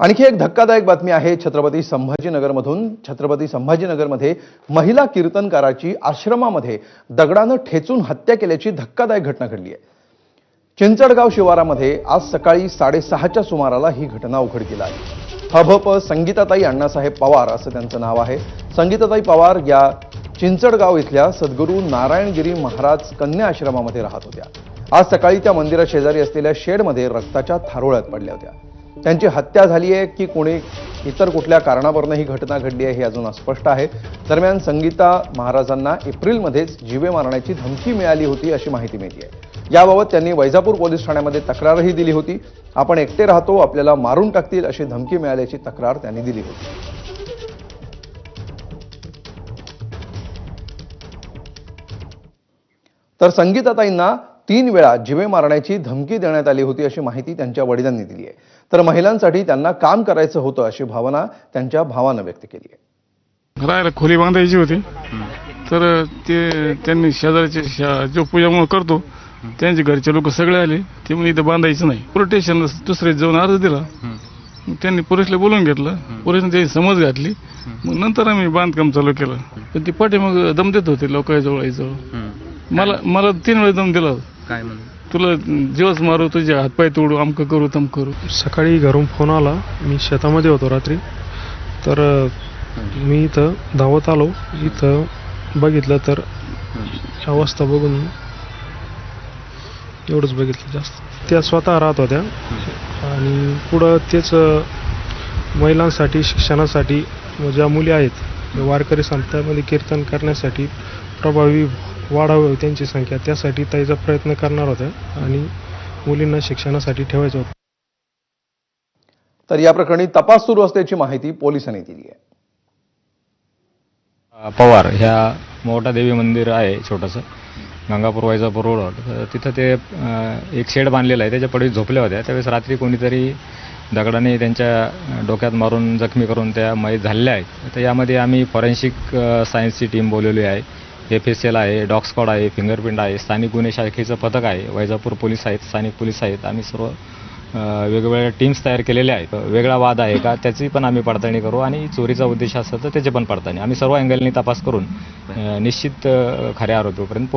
आणखी एक धक्कादायक बातमी आहे छत्रपती संभाजीनगरमध्ये महिला कीर्तनकाराची आश्रमामध्ये दगडानं ठेचून हत्या केल्याची धक्कादायक घटना घडली आहे। चिंचडगाव शिवारामध्ये आज सकाळी 6:30च्या सुमाराला ही घटना उघडकीस आली। हभप संगीताताई अण्णासाहेब पवार असं त्यांचं नाव आहे। संगीताताई पवार या चिंचडगाव इथल्या सद्गुरू नारायणगिरी महाराज कन्या आश्रमामध्ये राहत होत्या। आज सकाळी त्या मंदिरा शेजारी असलेल्या शेडमध्ये रक्ताच्या थारोळ्यात पडल्या होत्या। त्यांची हत्या झाली आहे की कोणी इतर कुठल्या कारणावरून ही घटना घडली आहे हे अजून अस्पष्ट आहे। दरम्यान संगीता महाराजांना एप्रिलमध्येच जीवे मारण्याची धमकी मिळाली होती अशी माहिती मिळते आहे। याबाबत त्यांनी वैजापूर पोलीस ठाण्यामध्ये तक्रारही दिली होती। आपण एकटे राहतो, आपल्याला मारून टाकतील अशी धमकी मिळाल्याची तक्रार त्यांनी दिली होती। तर संगीताताईंना 3 वेळा जीवे मारण्याची धमकी देण्यात आली होती अशी माहिती त्यांच्या वडिलांनी दिली आहे। तर महिलांसाठी त्यांना काम करायचं होतं अशी भावना त्यांच्या भावानं व्यक्त केली आहे। राहायला खोली बांधायची होती, तर ते त्यांनी शेजारचे जो पूजा करतो त्यांचे घरचे लोक सगळे आले, ते म्हणजे इथं बांधायचं नाही। पोलीस स्टेशनला दुसरे जाऊन अर्ज दिला, त्यांनी पोलिसला बोलून घेतलं, पोलिसने त्याची समज घातली, मग नंतर आम्ही बांधकाम चालू केलं। पण ती पाठी मग दम देत होते लोकांजवळ यायचं। मला 3 वेळा दम दिला, काय म्हणून तुला जीवच मारू, तुझे हातपाय तोडू, अमकं करू तम करू। सकाळी घरून फोन आला, मी शेतामध्ये होतो रात्री, तर मी इथं धावत आलो। इथं बघितलं तर अवस्था बघून एवढंच बघितलं। जास्त त्या स्वतः राहत होत्या आणि पुढं तेच महिलांसाठी शिक्षणासाठी ज्या मुली आहेत वारकरी संस्थांमध्ये कीर्तन करण्यासाठी प्रभावी वाढावी त्यांची संख्या, त्यासाठी ताईचा प्रयत्न करणार होत्या आणि मुलींना शिक्षणासाठी ठेवायचं होतं। तर या प्रकरणी तपास सुरू असल्याची माहिती पोलिसांनी दिली आहे। पवार ह्या मोठा देवी मंदिर आहे छोटंसं गंगापूर वैजापूर रोड, तिथं ते एक शेड बांधलेला आहे, त्याच्या पडवी झोपल्या होत्या। त्यावेळेस रात्री कोणीतरी दगडाने त्यांच्या डोक्यात मारून जखमी करून त्या मयत झालेल्या आहेत। तर यामध्ये आम्ही फॉरेन्सिक सायन्सची टीम बोलवली आहे, FSL आहे, डॉग स्क्वॉड आहे, फिंगरप्रिंट आहे, स्थानिक गुन्हे शाखेचं पथक आहे, वैजापूर पोलीस आहेत, स्थानिक पोलीस आहेत। आम्ही सर्व वेगवेगळ्या टीम्स तयार केलेल्या आहेत। वेगळा वाद आहे का त्याची पण आम्ही पडताळणी करू आणि चोरीचा उद्देश असेल तर त्याची पण पडताळणी आम्ही सर्व अँगलनी तपास करून निश्चित खऱ्या आरोपीपर्यंत